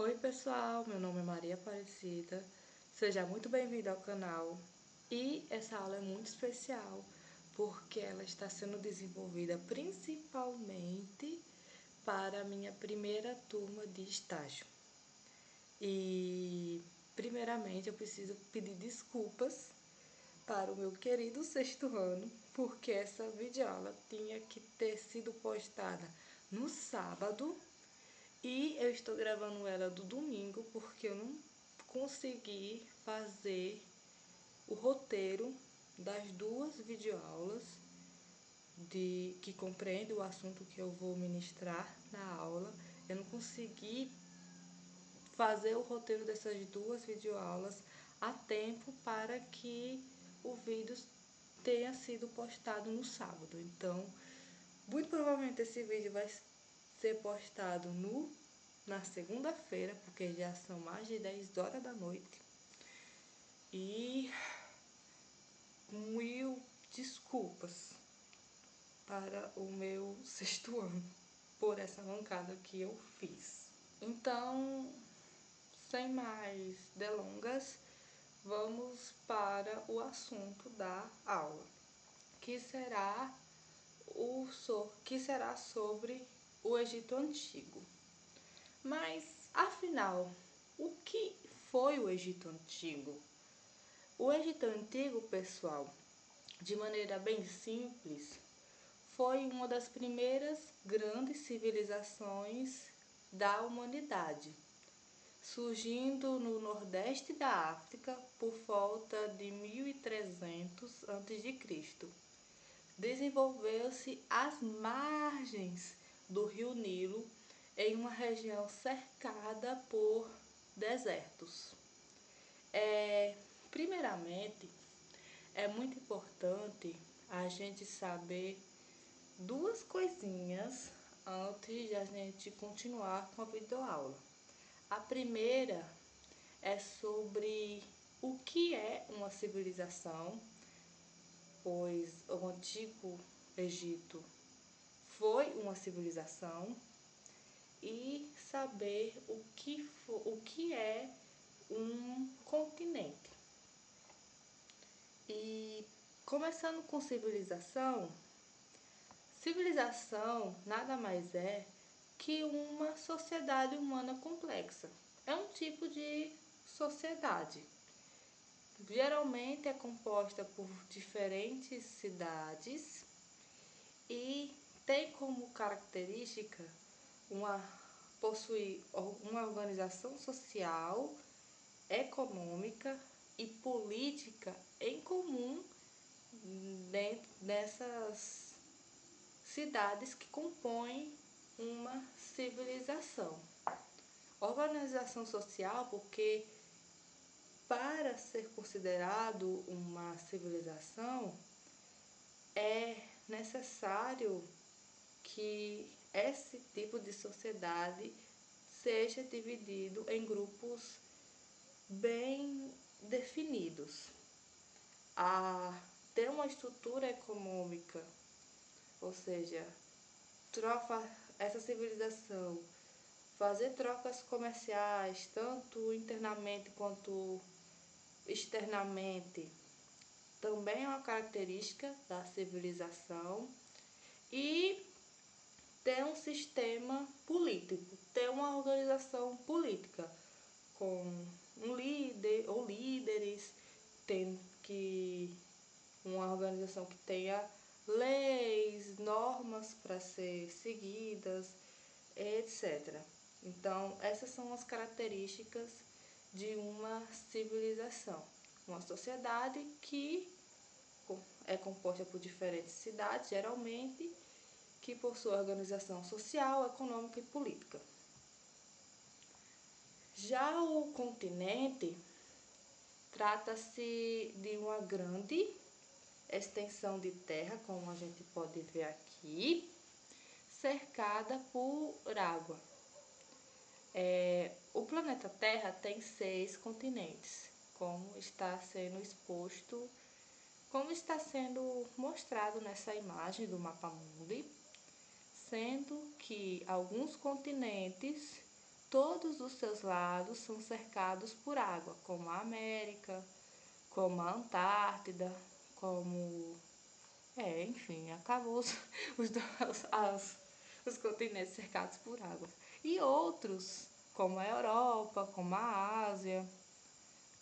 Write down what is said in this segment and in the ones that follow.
Oi pessoal, meu nome é Maria Aparecida, seja muito bem-vindo ao canal. E essa aula é muito especial porque ela está sendo desenvolvida principalmente para a minha primeira turma de estágio. E primeiramente eu preciso pedir desculpas para o meu querido sexto ano, porque essa videoaula tinha que ter sido postada no sábado. E eu estou gravando ela do domingo porque eu não consegui fazer o roteiro das duas videoaulas que compreende o assunto que eu vou ministrar na aula. Eu não consegui fazer o roteiro dessas duas videoaulas a tempo para que o vídeo tenha sido postado no sábado. Então, muito provavelmente esse vídeo vai ser postado na segunda-feira, porque já são mais de 10 horas da noite. E mil desculpas para o meu sexto ano por essa mancada que eu fiz. Então, sem mais delongas, vamos para o assunto da aula, que será sobre o Egito Antigo. Mas, afinal, o que foi o Egito Antigo? O Egito Antigo, pessoal, de maneira bem simples, foi uma das primeiras grandes civilizações da humanidade, surgindo no nordeste da África por volta de 1300 a.C. Desenvolveu-se às margens do rio Nilo, em uma região cercada por desertos. Primeiramente, é muito importante a gente saber duas coisinhas antes de a gente continuar com a videoaula. A primeira é sobre o que é uma civilização, pois o Antigo Egito foi uma civilização, e saber o que é um continente. E começando com civilização nada mais é que uma sociedade humana complexa. É um tipo de sociedade. Geralmente é composta por diferentes cidades e tem como característica possuir uma organização social, econômica e política em comum dentro dessas cidades que compõem uma civilização. Organização social, porque para ser considerado uma civilização é necessário que esse tipo de sociedade seja dividido em grupos bem definidos. A ter uma estrutura econômica, ou seja, essa civilização fazer trocas comerciais, tanto internamente quanto externamente, também é uma característica da civilização. E ter um sistema político, ter uma organização política com um líder ou líderes, tem que uma organização que tenha leis, normas para ser seguidas, etc. Então, essas são as características de uma civilização. Uma sociedade que é composta por diferentes cidades, geralmente, que possui organização social, econômica e política. Já o continente trata-se de uma grande extensão de terra, como a gente pode ver aqui, cercada por água. O planeta Terra tem 6 continentes, como está sendo mostrado nessa imagem do mapa mundi, sendo que alguns continentes todos os seus lados são cercados por água, como a América, como a Antártida, como... enfim, acabou os, os continentes cercados por água. E outros, como a Europa, como a Ásia,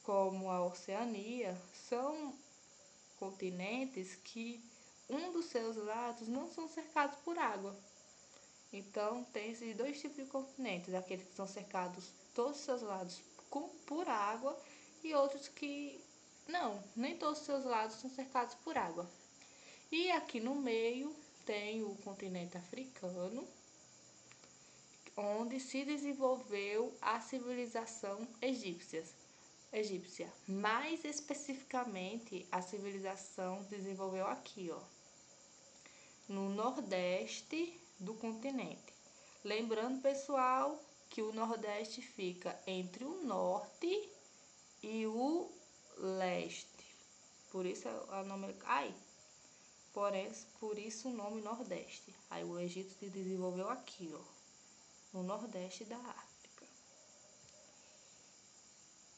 como a Oceania, são continentes que um dos seus lados não são cercados por água. Então, tem esses dois tipos de continentes, aqueles que são cercados todos os seus lados por água e outros que não, nem todos os seus lados são cercados por água. E aqui no meio tem o continente africano, onde se desenvolveu a civilização egípcia. Mais especificamente, a civilização desenvolveu aqui, ó, no nordeste do continente. Lembrando, pessoal, que o nordeste fica entre o norte e o leste. Por isso o nome... por isso o nome Nordeste. Aí o Egito se desenvolveu aqui, ó, no Nordeste da África.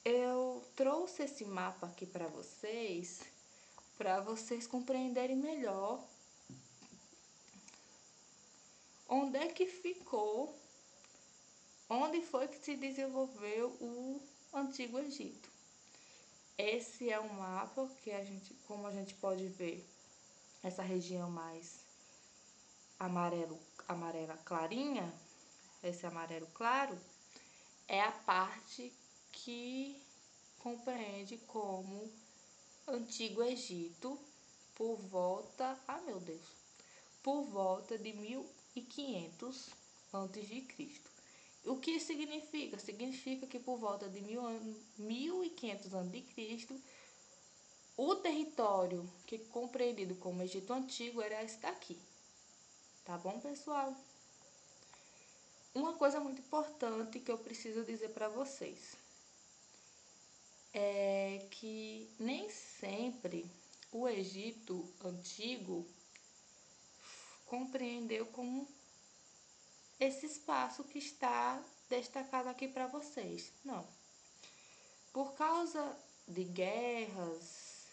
Eu trouxe esse mapa aqui para vocês compreenderem melhor onde é que ficou, onde foi que se desenvolveu o Antigo Egito. Esse é um mapa que como a gente pode ver, essa região mais amarela clarinha, esse amarelo claro, é a parte que compreende como Antigo Egito por volta de 1500 a.C. O que significa? Significa que por volta de 1500 a.C., o território que é compreendido como Egito Antigo era esse daqui. Tá bom, pessoal? Uma coisa muito importante que eu preciso dizer para vocês é que nem sempre o Egito Antigo compreendeu como esse espaço que está destacado aqui para vocês. Não. Por causa de guerras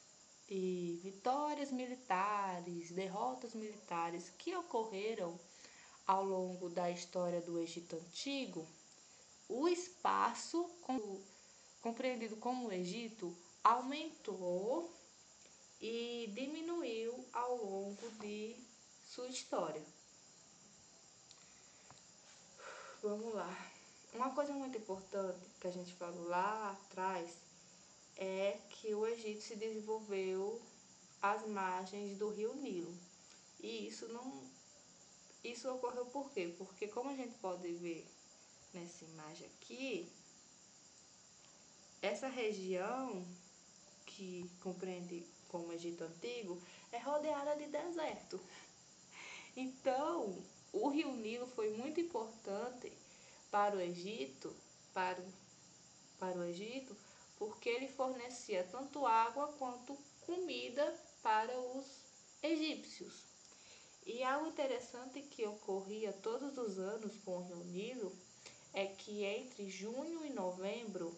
e vitórias militares, derrotas militares que ocorreram ao longo da história do Egito Antigo, o espaço compreendido como Egito aumentou e diminuiu ao longo de sua história. Vamos lá. Uma coisa muito importante que a gente falou lá atrás é que o Egito se desenvolveu às margens do rio Nilo. E isso ocorreu por quê? Porque como a gente pode ver nessa imagem aqui, essa região que compreende como Egito Antigo é rodeada de deserto. Então, o rio Nilo foi muito importante para o Egito, porque ele fornecia tanto água quanto comida para os egípcios. E algo interessante que ocorria todos os anos com o rio Nilo é que entre junho e novembro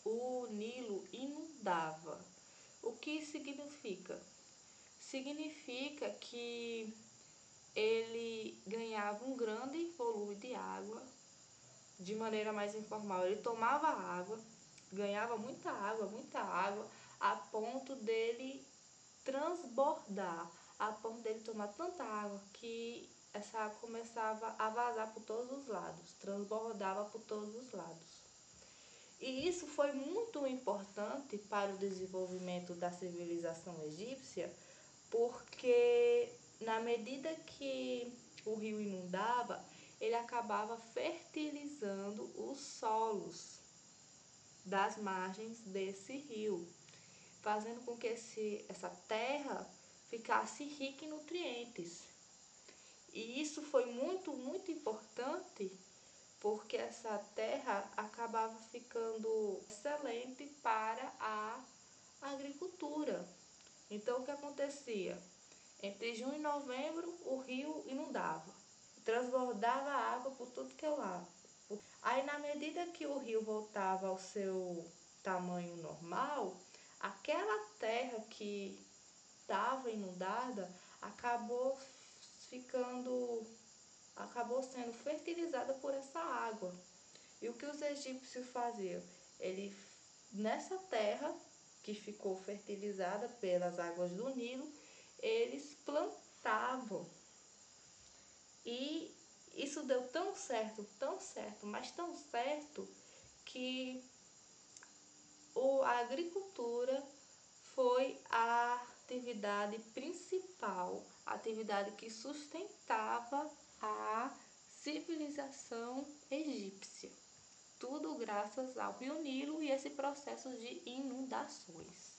o Nilo inundava. O que significa? Significa que ele ganhava um grande volume de água de maneira mais informal. Ele tomava água, ganhava muita água, a ponto dele transbordar, a ponto dele tomar tanta água que essa água começava a vazar por todos os lados, transbordava por todos os lados. E isso foi muito importante para o desenvolvimento da civilização egípcia, porque na medida que o rio inundava, ele acabava fertilizando os solos das margens desse rio, fazendo com que essa terra ficasse rica em nutrientes. E isso foi muito, muito importante, porque essa terra acabava ficando excelente para a agricultura. Então, o que acontecia? Entre junho e novembro, o rio inundava, transbordava água por tudo que é lado. Aí, na medida que o rio voltava ao seu tamanho normal, aquela terra que estava inundada acabou sendo fertilizada por essa água. E o que os egípcios faziam? Ele, nessa terra que ficou fertilizada pelas águas do Nilo, eles plantavam. E isso deu tão certo, mas tão certo, que a agricultura foi a atividade principal, a atividade que sustentava a civilização egípcia. Tudo graças ao Rio Nilo e esse processo de inundações.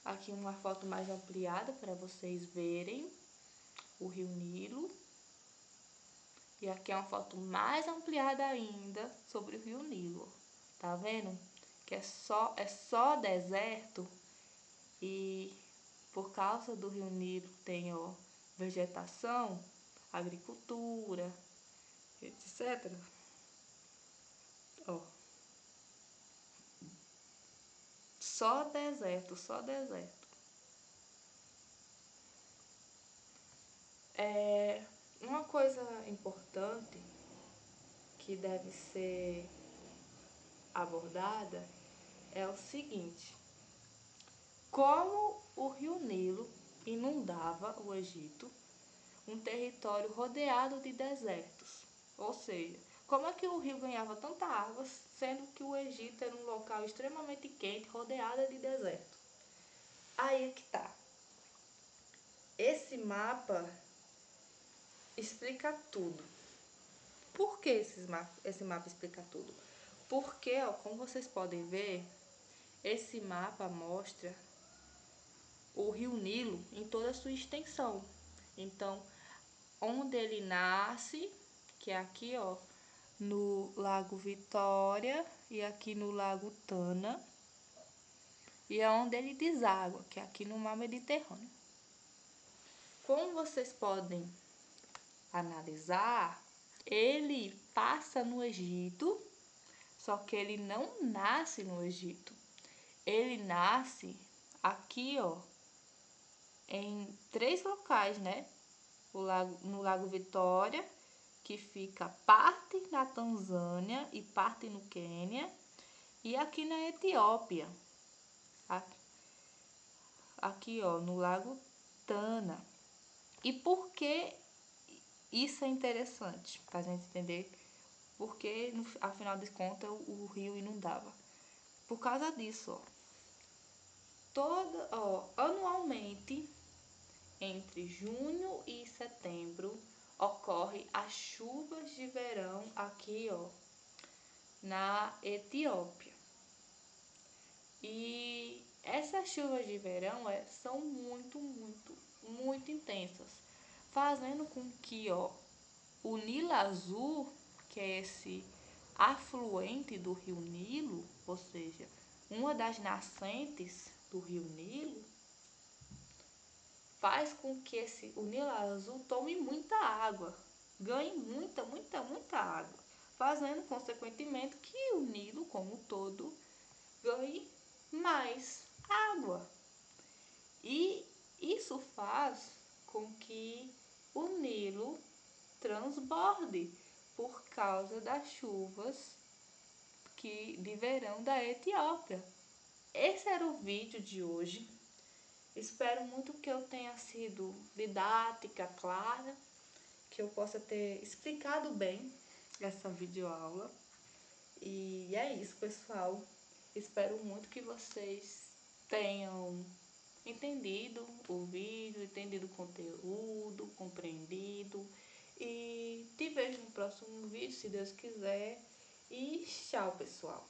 Aqui uma foto mais ampliada para vocês verem o Rio Nilo. E aqui é uma foto mais ampliada ainda sobre o Rio Nilo. Tá vendo? Que é só deserto, e por causa do Rio Nilo tem, ó, vegetação, agricultura, etc. Ó, só deserto, só deserto. Uma coisa importante que deve ser abordada é o seguinte: como o Rio Nilo inundava o Egito, um território rodeado de desertos. Ou seja, como é que o rio ganhava tanta água, sendo que o Egito era um local extremamente quente, rodeado de deserto? Aí é que tá. Esse mapa explica tudo. Por que esse mapa explica tudo? Porque, ó, como vocês podem ver, esse mapa mostra o Rio Nilo em toda a sua extensão. Então, onde ele nasce, que é aqui, ó, no Lago Vitória e aqui no Lago Tana, e é onde ele deságua, que é aqui no Mar Mediterrâneo. Como vocês podem analisar, ele passa no Egito, só que ele não nasce no Egito. Ele nasce aqui, ó, em 3 locais, né? No Lago Vitória, que fica parte na Tanzânia e parte no Quênia, e aqui na Etiópia, aqui, ó, no Lago Tana. E por que isso é interessante? Para a gente entender porque, afinal de contas, o rio inundava. Por causa disso, anualmente, entre junho e setembro, ocorre as chuvas de verão aqui, ó, na Etiópia. E essas chuvas de verão são muito intensas, fazendo com que, ó, o Nilo Azul, que é esse afluente do Rio Nilo, ou seja, uma das nascentes do Rio Nilo, faz com que o Nilo Azul tome muita água, ganhe muita água, fazendo, consequentemente, que o Nilo, como um todo, ganhe mais água. E isso faz com que o Nilo transborde por causa das chuvas de verão da Etiópia. Esse era o vídeo de hoje. Espero muito que eu tenha sido didática, clara, que eu possa ter explicado bem essa videoaula. E é isso, pessoal. Espero muito que vocês tenham entendido o vídeo, entendido o conteúdo, compreendido. E te vejo no próximo vídeo, se Deus quiser. E tchau, pessoal.